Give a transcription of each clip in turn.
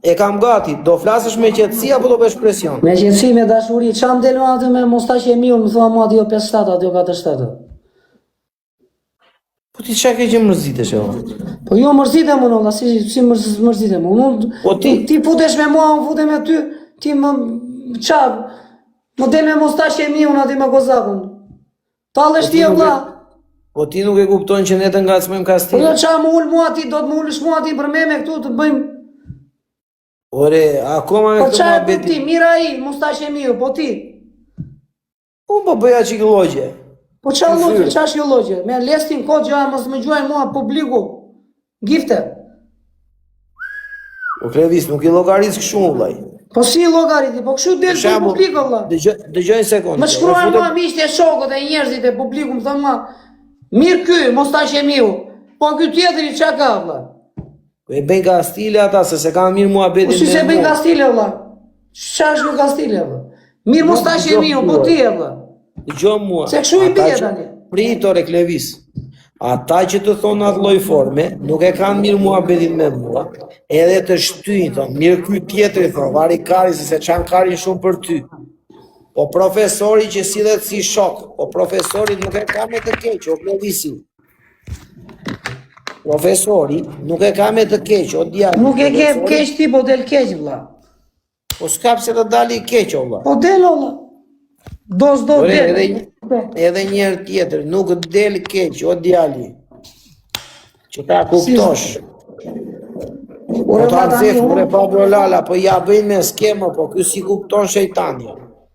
E kam gati, do flasësh me qetësi apo do bësh presion? Me qetësi, me dashuri, qa më delu atë me mostache miu, më thua mua atë jo 5-7, atë jo 4-7. Po ti qa ke që mërzitesh e o? Po jo mërzite më nëlla, si mërzite më. Po ti futesh me mua, unë fute me ty, ti më qa, më del me mostache miu në aty me kozakun. Tallesh ti e vlla. Po ti nuk e kupton që ne të ngacmojmë Po kastin? jo qa më ullë mua ti, do të më ullësh mua ti për me këtu të bëjmë. Ore, akoma me Po këtë qa e mua për ti, beti. mira i, mustache miu, po ti. Unë po bëja qikë logje. Po qa logje, qa është jo logje? Me lestin kod gjoja, mos më gjuajnë mua publiku. Gifte. Po Klevis, nuk i logaris këshu vllaj. Po si logariti, po kështu del për publiko vlla. Dëgjoj një sekundë. Më shkruajnë mua miqtë e shokët e njerëzit e publiku, më thonë mua, mirë ky, mostache miu. Po ky tjetëri qa ka vlla? E bëjnë kastile ata, se kanë mirë mua betin Po si se bëjnë kastile vlla? Qa është në kastile vlla? Mirë mostache miu, po ti e vlla. Dëgjoj mua. Se kështu i bie tani. Pritore Klevis. Ata që të thonë atë lloj forme, nuk e kanë mirë mua betin me mua. Edhe të shtyjnë, thonë, mirë ky tjetëri, thonë, vari kari, se qanë karin shumë për ty. Po profesori që sillet si shok, po profesori nuk e ka me të keq, o Klevisi. Profesori nuk e ka me të keq, o djallë. Nuk e ke keq ti, po del keq vlla. Po s'ka pse të dali keq, o vlla. Po del vlla. Do del. Edhe njerë tjetër, nuk del keq, o djali. Që ta kuptosh. Po ta nxef, mure Pablo Lala, po ja bëjnë me skema, po ky si kupton shejtani.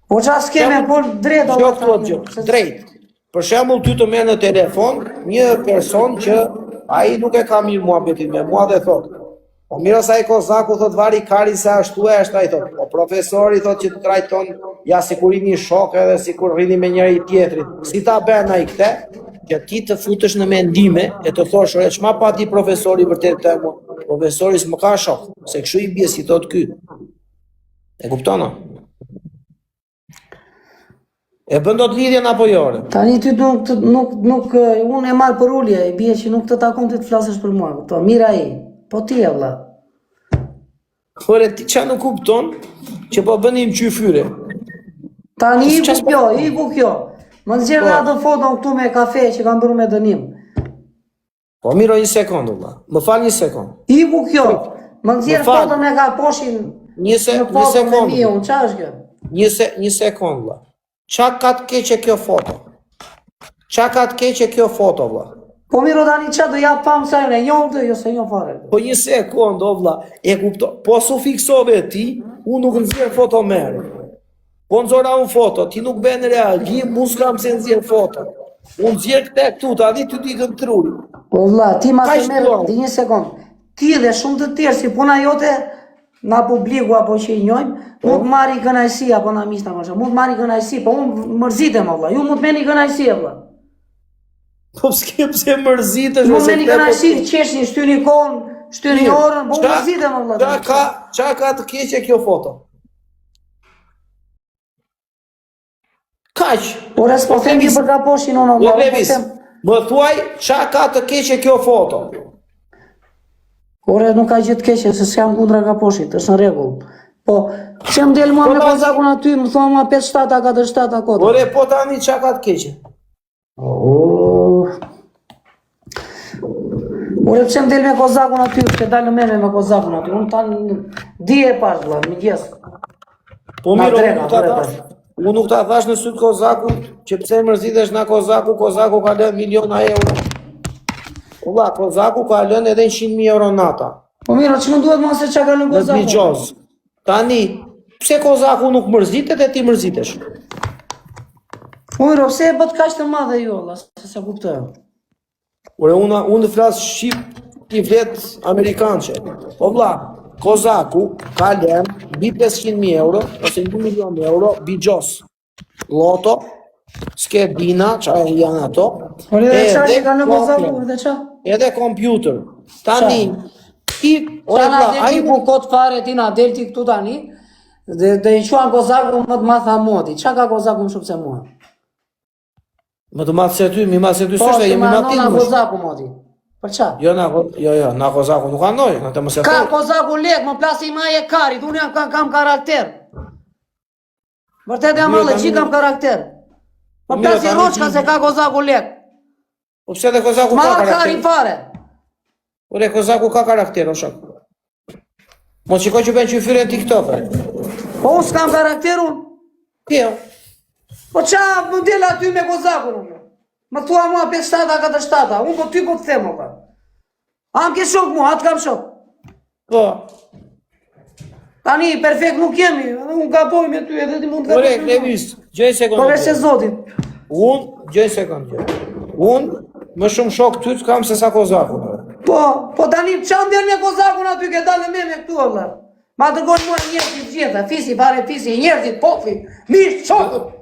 Po qa skeme, po drejt o drejt. Për shembull ty të merr në telefon një person që ai nuk e ka mirë muhabetin me mua dhe thot, po mirë sa i kozaku thot vari kari se ashtu e është ai thot. Po profesori thot që të trajton ja sikur rini shok edhe sikur rini me njëri tjetrin. Si ta bën ai këtë? Që ti të futesh në mendime e të thosh, ore çma pa ti profesori vërtet të mua. Profesori s'më ka shok, se kështu i bie si thot ky. E kupton? E bën dot lidhjen apo jo? Tani ty nuk unë e marr për ulje, i bie që nuk të takon ti të flasësh për mua, kupton? Mira ai. Po ti e vlla. Ore ti ç'a nuk kupton që po bënim qyfyre. Tani iku kjo. Më nxjerr atë foton këtu me kafe që kam bërë me dënim. Po miro një sekondë vlla. Më fal një sekondë. Iku kjo. Më nxjerr foton me kaposhin. Një sekondë. Ç'a është kjo? Një sekondë vlla. Qa ka të keqe kjo foto? Qa ka të keqe kjo foto, vlla? Po miro tani qa do ja pam sa e njohë të, jo se njohë fare. Po një sekund, o vlla, e kupto. Po su fiksove ti, unë nuk nëzirë foto merë. Po nëzora unë foto, ti nuk ben reagim, mu s'kam se nëzirë foto. Unë nëzirë këte këtu, ta di ty di këtë trulli. Po vlla, ti ma të merë, di një sekund. Ti dhe shumë të tjerë, si puna jote, na publiku apo që i njojmë, mund të marri kënaqësi apo na miqta më shumë. Mund të marri kënaqësi, po unë mërzitem valla. Ju mund të merrni kënaqësi valla. Po s'ke pse mërzitesh. Mund të merrni kënaqësi, qeshni, shtyni kohën, shtyni orën, po unë mërzitem valla. Qa ka të keqe kjo foto? Kaq. Ora s'po them ti për kaposhin unë valla. Më thuaj qa ka të keqe kjo foto? Ore nuk ka gjë të keqe, se s'jam kundra kaposhit, është në rregull. Po, që më del mua me kozakun aty, më thua mua 5-7 a 4-7 a kodë. Ore, po tani qa ka të keqe? Ore, që më del me kozakun aty, që dalë në mene me kozakun aty, unë tanë di e parë, vla, më gjesë. Po miro, unë nuk ta thash në sytë kozakun, që pse mërzitesh na kozaku ka lënë miliona euro. Ula, kozaku ka lënë edhe 100.000 euro nata. Po miro, që më duhet ma se që ka lënë kozaku? Në Gjoz. Tani, pse kozaku nuk mërzitet e ti mërzitesh? Po miro, pse e bët kaq të madhe jo, la, se kuptoj. Ure, unë flasë shqip, ti flet amerikanqe. Po vla, kozaku ka lënë bi 500.000 euro, ose 1 milion euro, bi Gjoz. Loto, s'ke dina, qa janë ato. Ore, dhe qa që ka në kozaku, dhe qa? Edhe kompjuter. Tani, ti, ora na del ti ku kot fare ti na del ti këtu tani. Dhe i quan kozaku më të matha modi. Qa ka kozaku më shumë se mua? Më të matë se ty, mi matë se ty sështë e jemi matë ti kozaku modi. Për qa? Jo, na kozaku nuk anoj, në të mëse Ka kozaku lek, më plasi ma e karit, unë kam karakter. Vërtet e mallë, që kam karakter. Më plasi roçka se ka kozaku lek. Po pse dhe kozaku ka Ma karakter? kari fare. Ure, kozaku ka karakter, o shak. Mos qiko që ben që i fyre TikTok, Po unë s'kam karakter unë. Pjo. Po qa më del aty me kozakun unë? Më thua mua 5-7 4-7, unë po ty po të them opa. Am ke shok mua, atë kam shok. Po. Tani perfekt nuk jemi, unë gaboj me ty edhe ti mund të Ure, Klevis, gjoj sekundë. Po veç se zotin. Gjoj sekundë. Unë më shumë shok ty të kam se sa kozaku. Po tani qa ndel me kozakun aty ke dalë me këtu valla. Ma dërgoj mua njerëzit gjitha, fisi, pare fisi, njerëzit, pofi, mirë, shokët.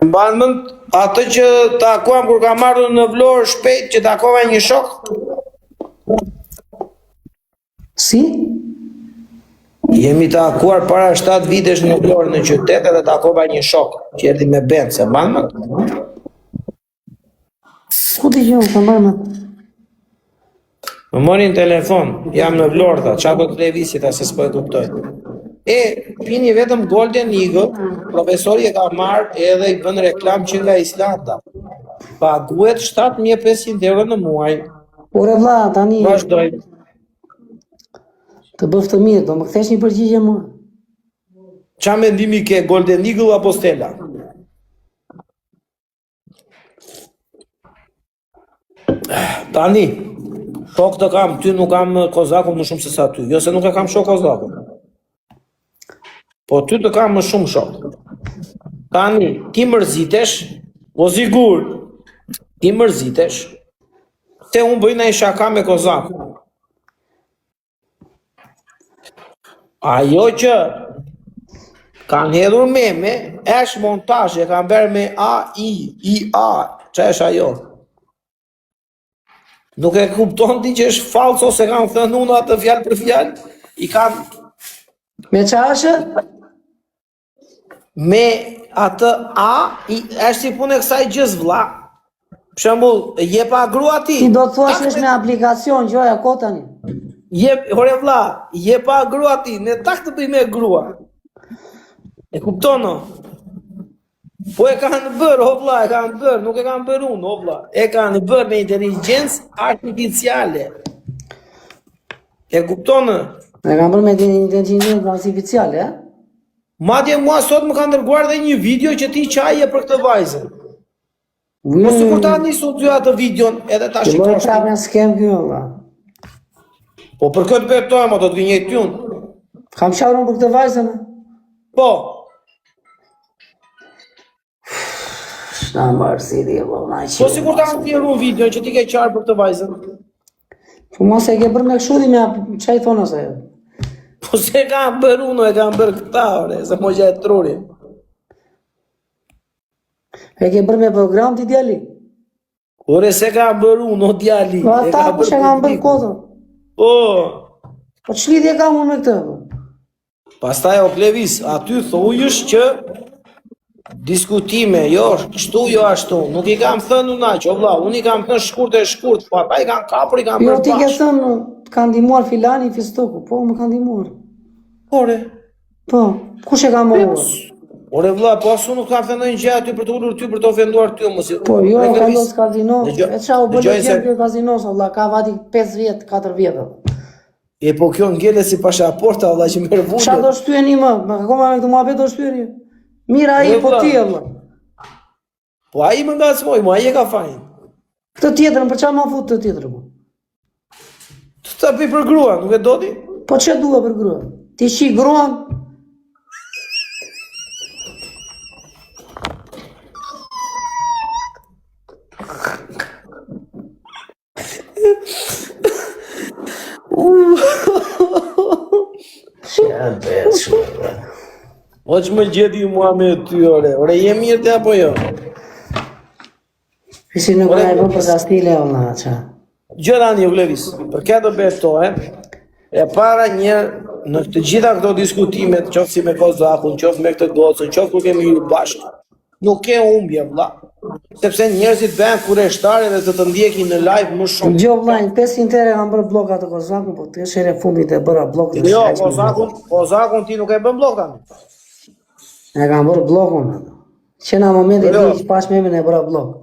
Mban mend atë që takuam kur kam marrë në Vlorë shpejt që takova një shok? Si? Jemi takuar para 7 vitesh në Vlorë në qytet edhe takova një shok që erdhi me bend, se mban mend? Ku t'i gjohë, të mërë më? Më morin telefon, jam në Vlorë, tha, qa po të levisit, se s'po e kuptoj. Pini vetëm Golden Eagle, profesori e ka marrë edhe i bën reklam që nga Islanda. Paguhet 7.500 euro në muaj. Ore vlla, tani Vazhdoj. të bëf të mirë, do më kthesh një përgjigje mua. Qa mendimi ke, Golden Eagle apo Stella? Tani, shok të kam, ty nuk kam kozakun më shumë se sa ty. Jo se nuk e kam shok kozakun. Po ty të kam më shumë shok. Tani, ti mërzitesh, o zigur, ti mërzitesh, se unë bëjna i shaka me kozakun. Ajo që kanë hedhur meme, është montaje, kanë bërë me A, që është ajo? Nuk e kupton ti që është falso se kanë thënë unë atë fjalë për fjalë, i kanë Me qa është? me atë A, është si punë e kësaj gjës vlla. Për shembull, jepa grua ti. Ti do të thua që është me aplikacion, gjoja ko tani. Hore vlla, jepa grua ti, ne tak të bëj me grua. E kupton o? Po e kanë bërë, o vlla, e kanë bërë, nuk e kanë bërë unë, o vlla. E kanë bërë me inteligjencë artificiale. E kupton? E kam bërë me inteligencë artificiale, e? Madje mua sot më kanë dërguar dhe një video që ti qaje për këtë vajzën. Po sikur ta nisu ty atë videon edhe ta Që bërë shikosh. prapë në skem kjo, valla. Po për këtë betojmë, do të vi njëjtë unë. Kam qarën për këtë vajzën, e? Po, Shna mërë si di, valla, po sikur ta nxjerrun videon që ti ke qarë për këtë vajzën. Po mos e ke bërë me këshudi me qa i thonë asaj. Po se kanë bërë unë, e kanë bërë këta, ore, se mo që e truri. E ke bërë me program ti djali? Ore, se kanë bërë unë, o djali. Po ata ku që kanë bërë kodën? Po, Po që lidhje kam unë me këtë? pastaj o Klevis, aty thujësh që diskutime, jo, kështu, jo ashtu. Nuk i kam thënë unë aq, o vlla, unë i kam thënë shkurt e shkurt, po ata i kanë kapur, i kanë Jo, bërë ti ke bashkë. thënë, ka ndihmuar filani Fistoku, po më ka ndihmuar. Ore, Po, kush e ka morur? ore vlla, po asu nuk kam thënë ndonjë gjë aty për të ulur ty, për të ofenduar ty, mos. Po, jo, Me ka Klevis. los kazino, Dëgjoj- e qa u bëllë dëgjoj se- gjemë kjo kazinos, Allah, ka vati 5 vjetë, 4 vjetë. E po kjo ngele si pashaporta, valla, që merr Qa vullet. do shtyeni më, akoma me këtë muhabet do shtyeni? Mira ai, Jo, po vlla. ti, Allah. Po ai më ngacmoi, ai e ka fajin. Këtë tjetërën, për qa ma fut të tjetërën? Sa pi për grua, nuk e do ti? Po që dua për grua? Ti shi gruan? O që më gjeti mua me ty, ore, je mirë të apo jo? Si nuk e bën për stile ona, ça. Gjëra një vlevis, për këtë betohem, e para njerë në të gjitha këto diskutimet, qoftë si me Kozakun, qoftë me këtë gocën, qoftë kur kemi hyrë bashkë, nuk ke humbje vlla. Sepse njerëzit bëhen kurreshtare dhe të ndjekin në live më shumë. Gjo vllajn, 500 euro kam bërë blloka të Kozakun, po të shërë fundit e bëra blok. Jo, Kozakun ti nuk e bën blok tani. E kam bërë blokun. Që në momentin që pash me e bëra blok.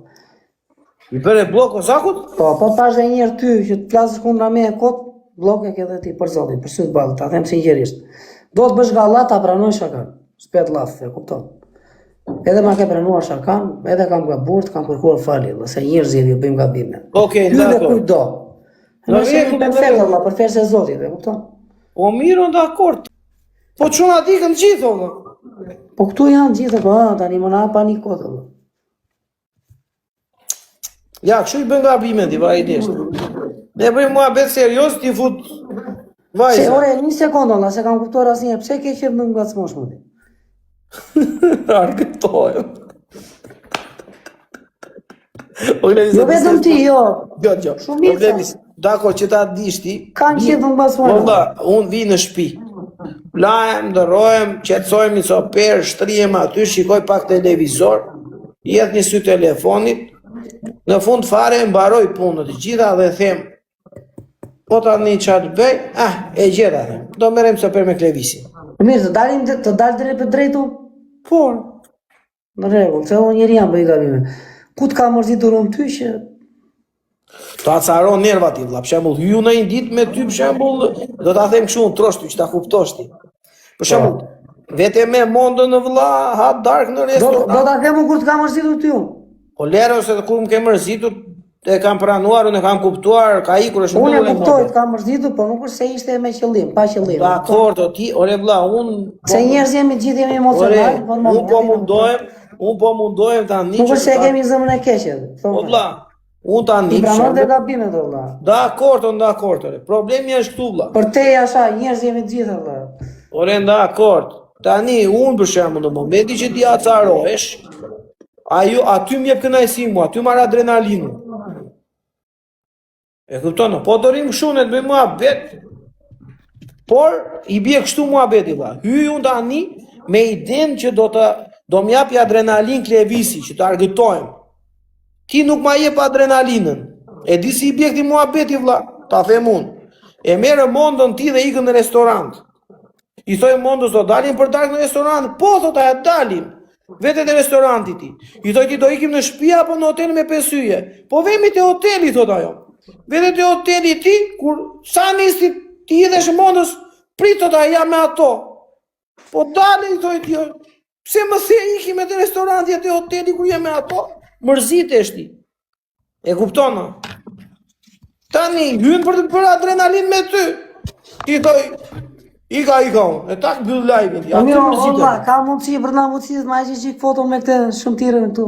I bëre blok Kozakut? Po pash dhe njerë ty që të flasësh kundra me e kot, blok e ke dhe ti për zotin, për sytë balë, ta them sinqerisht. Do të bësh galla ta pranoj shakan, s'pet laf, e kupton. Edhe ma ke pranuar shakan, edhe kam gaburt, kam kërkuar falje, se njerëzit ju bëjmë gabime. Okej, dakor. Dhe kujdo. Nëse jemi perfekt valla, për fesë e Zotit, e kupton? O mirë, dakord. Po çuna dikën gjithë valla. Po këtu janë gjithë, po tani më na pa një kodë. Ja, kështu i bën gabime ti vajtisht. Ne bëjmë muhabet serios ti fut vajza. Se ore, një sekondë valla, se kam kuptuar asnjë, pse ke qenë në ngacmosh më ti? Argëtoj. Jo vetëm ti, jo. Jo. Shumica. Dakor që ta dish ti. Kanë qenë në ngacmosh. Valla, unë vi në shtëpi. Lajem, ndërrojem, qetësojmë një soper, shtrihem aty, shikoj pak televizor, jet një sy telefonit. Në fund fare mbaroj punët gjitha dhe them, po tani çfarë bëj? E gjeta them. Do merrem soper me Klevisin. Mirë, të dalë drejt për drejtu? Po. Në rregull, se unë njëri jam bëj gabime. Ku të ka mërzitur unë ty që? Ta acaron nervat ti vlla, për shembull, hyu në një ditë me ty për shembull, do ta them kështu unë trosh ty që ta kuptosh ti. Për shembull, vetëm me mondën në vlla, ha dark në restoran. Do ta them unë kur të ka mërzitur ty unë. Po lero se kur më ke mërzitur, e kam pranuar, unë e kam kuptuar, ka ikur është unë e kuptoj të kam mërzitur, po nuk është se ishte me qëllim, pa qëllim. Dakor, ti, ore vlla, unë... Se njerëz jemi gjithë jemi emocional. Unë po mundohem tani... Nuk është se kemi zëmën e keqe. Po vlla, unë tani... Ti pranon dhe gabimet o vlla. Dakor, problemi është këtu vlla. Për te asha, njerëz jemi gjithë vlla. Ore, dakor, tani unë për shembull në momenti që ti acarohesh, aty më jep kënaqësi mua, aty marr adrenalinën. E kupton? Po do rim kështu ne të bëjmë muhabet. Por i bie kështu muhabeti valla. Hyj unë tani me idenë që do më japi adrenalin Klevisi që të argëtojmë. Ti nuk ma jep adrenalinën. E di si i bie këtij muhabeti valla, ta them unë. E merr mondën ti dhe ikën në restorant. I thoj mondës do dalim për darkë në restorant? Po thotë dalim. Vete te restoranti ti. I thoj ti do ikim në shtëpi apo në hotel me pesyje. Po vemi te hoteli thot ajo. Vete te hoteli ti kur sa nisi ti idhesh mondës prit thot ajo me ato. Po dale i thoj ti. Pse më the ikim te restoranti te hoteli kur jam me ato? Mërzitesh ti. E kupton? Tani hyn për të bërë adrenalin me ty. Ti thoj Ika, e tak bëll live-in. Ja, Allah, ka mundësi për na mundësi të ma e qik foto me këtë shumëtirën këtu.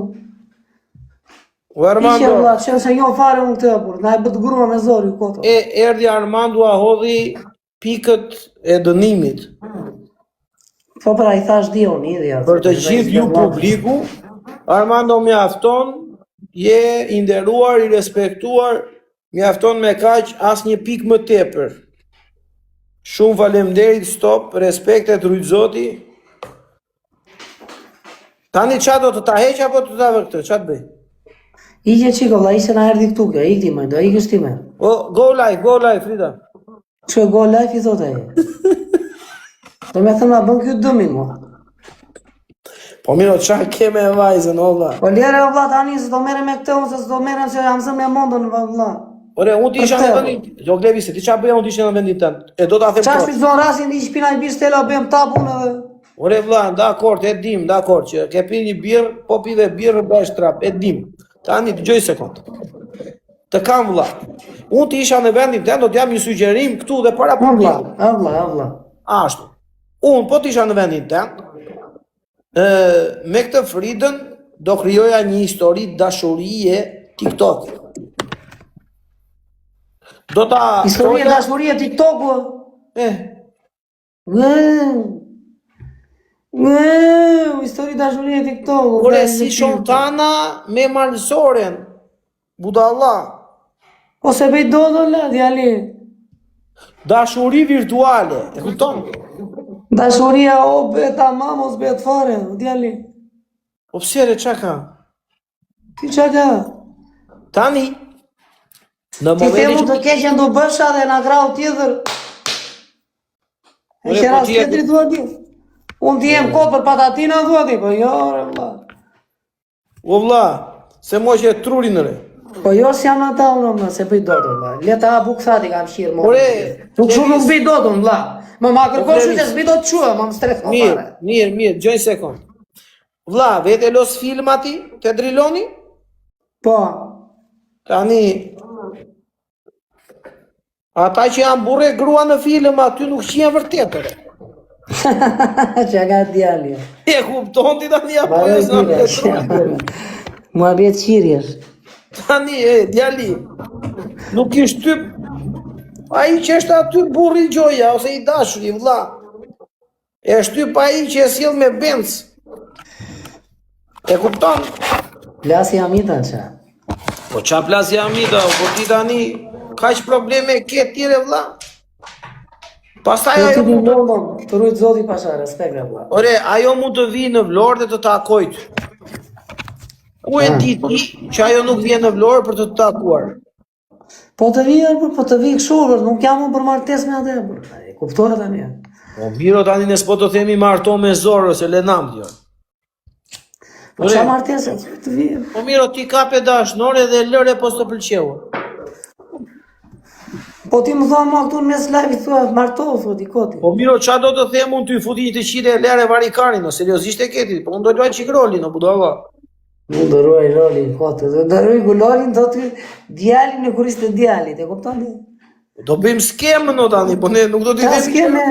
O Armando... Ishe Allah, që se jo fare unë këtë për, na e bëtë grua me zori koto. Erdi Armando a hodhi pikët e dënimit. Po pra i thash di unë, idhja. Për të gjithë ju publiku, Armando mjafton, je i nderuar, i respektuar, mjafton me kaq as një pikë më tepër. Shumë faleminderit, stop, respektet rujtzoti. Tani qa do të ta heq apo të ta vë këtë, qa të bëj? Ike qiko, la ishe na erdi këtu kjo, ikti me, do ikështi me. Go live, Frida. Që go live i thot e. Do me thëma bën kjo dëmi mua. Po miro, qa keme e vajzën, olla? Po lere o vla tani, se do mere me këtë unë, se do mere se jam zë me mondën, vla. Ore, unë ti isha në vendin, jo Klevisi, ti qa bëja unë ti isha në vendin tënë, e do ta them qa shpi zonë rasin, i shpina i birë stela, bëjmë tapun edhe. Ore vla, dakord, e dim, dakord, që ke pi një birë, po pive birë, bësh trap, e dim. Tani, të gjoj sekund. Të kam vlla. Unë të isha në vendin tënd, do të jam një sugjerim këtu dhe para publikut. Vlla. Ashtu. Unë po të isha në vendin tënd, me këtë Fridën do krijoja një histori dashurie TikTok. Do ta Historia dashurie TikTok-u. Histori dashurie TikTok-u. Ore si Shontana me Malsoren. Budalla. Ose bëj dodo la, djali. Dashuri virtuale, e kupton? Dashuria o beta mamos bet fare, djali. Po pse re çka ka? Ti çka ka? Tani në Ti momentin themu të keqen do bësha dhe na grau tjetër. E Ore, që po rast ti e tjetëri thua ti. Unë ti jem kot për patatina thua ti, po jo, re vlla. O vlla, se mo që e trurin re. Po jo si jam ata unë, më, se bëj dodo, vlla. Leta abu këthati kam shirë, më. Ore, Nuk shumë nuk bëj dodo, vlla. Më ma kërkosh Levis. që s'bëj do të qua, më stres më fare. Mirë, gjoj sekond. Vlla, vete los film ati, te driloni? Po. Tani, ata që janë burre grua në film, aty nuk qenë vërtetër. Që ka djali. E kupton ti tani apo Bare jo sa me dire, trurin? mua bjet qirjesh. Tani, djali, nuk i shtyp, ai që është aty burri i gjoja, ose i dashuri, vlla. E shtyp ai që e sjell me benz. E kupton? Plasi amita qa. Po qa plas jam i do, po ti tani, kaq probleme ke tjere vlla? Pastaj Po ti ajo di mund të... normon, të rujt zoti pasha, respekt e vlla. Ore, ajo mund të vi në Vlorë dhe të takojt. Ku e di ti që ajo nuk vjen në Vlorë për të takuar? Po të vijë, po të vijë këshurë, nuk jam unë për martes me atë, e kuptore tani. Po miro tani ne s'po të themi marto me zorë, se le nam t'jo. Po qa martes, të vijë. Po miro ti kape dashnore dhe lëre po s'të pëlqeu. Po ti më thonë ma këtu në mes live, thua, martohu, thua, dikoti. Po miro qa do të them unë ty futi një të qire e lere varikari, no seriozisht e keti, po unë do luaj qik roli, no budalla. Mu dëroj roli, kote, do dëroj gullolin, do të djalin e kuris të djalit, e kupton ti? Do bëjmë skemën no tani, po ne nuk do t'i Qa vemi. s'keme?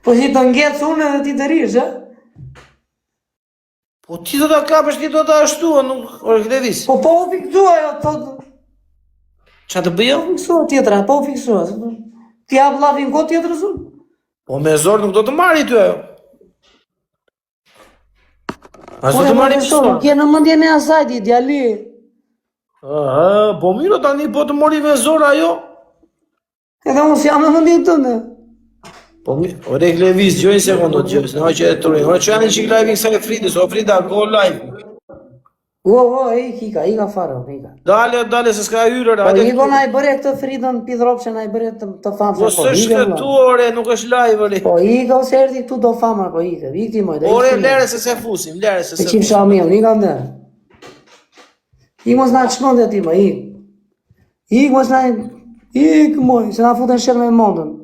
Po që të ngecë unë edhe ti të rish, e? Po ti do t'a kapësh, ti do t'a ashtu, nuk orë këtevis. Po u fiksua jo, thotë. Qa të bëjo? Fiksua tjetra, po u fiksua. Ti hap lavin ko tjetër sun? Po me zorë nuk do të marri ty ajo. As do të marri mësor. Kje në mëndjen e asaj ti, djali. Po miro tani po të mori me zorë ajo. Edhe unë si jam në mëndjen tënde. Po mi, ore Klevis, gjoj një sekundë të gjojës, në që e të rinë. Ore që janë në qik live-in kësa e Fridës, o Frida, go live. Ika fare, ika. Dale, se s'ka hyrër, Po hajde. iko na i bëre këtë Fridën pidrop që na i bëre të famë. Po s'është këtu, ore, nuk është live, ore. Po ika ose erdi këtu do fama, po ika, ikti moj. Ore, lere se se fusim, lere se E se qim fusim. shamil, ika ndër. Ik mos na të shmëndja ti, ma, ik. Ik mos na, ik moj, se na futen shërë me mondën.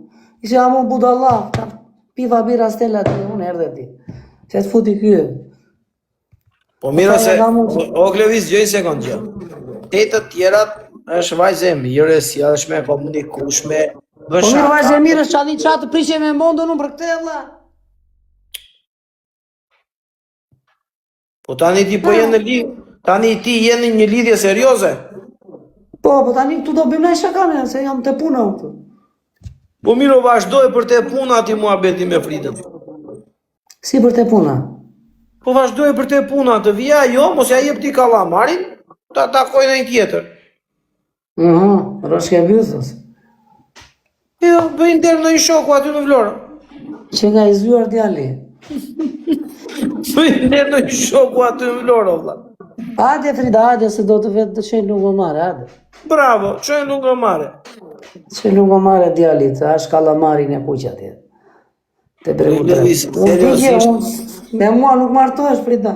Ishe amu budalla, piva bira stella ti, unë erdhe ti. Se të futi kjo. Po mira Po, se, e kam unë. o Klevis, gjoj një sekundë gjë. Te të tjerat është vajzë e mire, si është komunikueshme, Po mirë vajzë e mirë, qa di qa të prishe me mondën unë për këte, vla. Po tani ti po jenë në lidhje, tani ti jenë në një lidhje serioze. Po tani këtu do bëjmë në shakane, se jam të puna unë këtu. Po miro vazhdoj për te puna ti muhabeti me Fridën. Si për të puna? Po vazhdoj për te puna, të vija jo, mos ja jep ti kallamarin, ta takoj në një tjetër. Roshke bjusës. Jo, bëjnë derë në një shoku aty në Vlorë. Që nga i zyar djali. Bëjnë derë në një shoku aty në Vlorë, o vlla. Hajde Frida, hajde se do të vetë të qenë lungomare, hajde. Bravo, qojnë lungomare. Që lungomare djalit, është kalamarin e puqa tje. Te bregu të seriosisht. Me mua nuk martohesh Frida.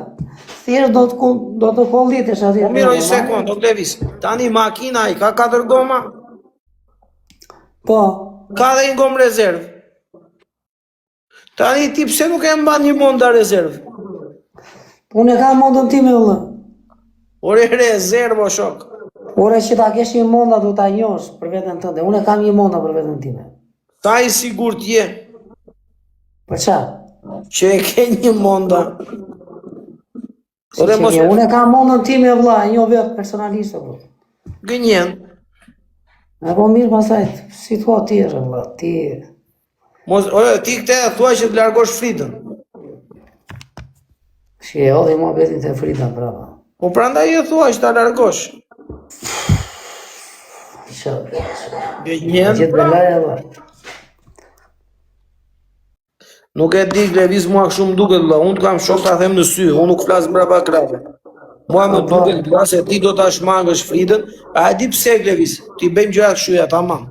Thjesht do të kollitesh atje. Po miro një sekund, o Klevis. Tani makina i ka 4 goma, Po, ka dhe një gomë rezervë. Tani ti pse nuk e mban një monda rezervë? unë e kam mondën ti me vëllë. Ore rezervë o shok. Ore që ta kesh një monda du ta njosh për veten tënde. Unë kam një monda për veten time. Sa i sigurt je Për qa? që e ke një monda? Si që një, unë kam mondën time vlla, e njoh vetë personalisht vlla. Gënjen. E po mirë pasaj, si thua ti vlla, ti... Ore, ti këte e thua që të largosh fritën. Si e odhi mua betin të frita brava. Po prandaj e thua që ta largosh. Gënjen. Gjithë belaja vlla. Nuk e di lëviz mua kështu më duket valla, unë kam shok ta them në sy, unë nuk flas brapa krave. Mua më duket valla se ti do ta shmangësh fritën, a e di pse lëviz? Ti bëjmë gjëra kështu tamam.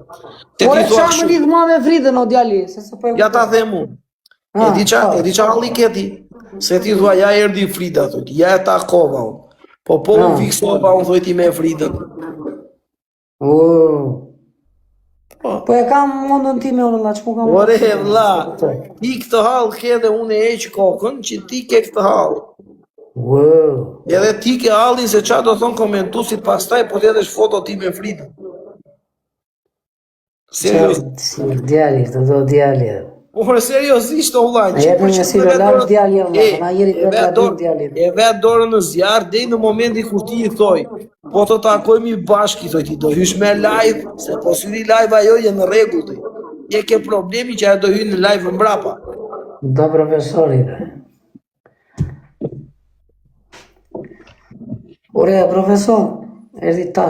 Te Ore ti thua qa më kështu. lidh mua me fritën o djali, se se po e Ja ta them unë. E di qa halli ke ti? Se ti thua ja erdhi frita thot, ja e takova unë. Po unë fiksova unë thoj ti me fritën. Po e kam mondën time unë valla, ç'mu kam. Ore vlla, ti këtë hall ke dhe unë e heq kokën që ti ke këtë hall. Edhe ti ke hallin se qa do thon komentuesit pastaj po t'jedhesh foto ti me fritën. Seriozisht. Si djali, të do djali. Por seriozisht o vlla, E jetë një si velar djali valla, na jeri për ta dy djali. E vet dorën në zjarr deri në momentin kur ti i thoj, po të takojmë bashkë, thoj ti do hysh me live, se po syri live ajo je në rregull ti. Je ke problemi që ajo do hyj në live mbrapa. Do profesori. Ore profesor, erdhi tash.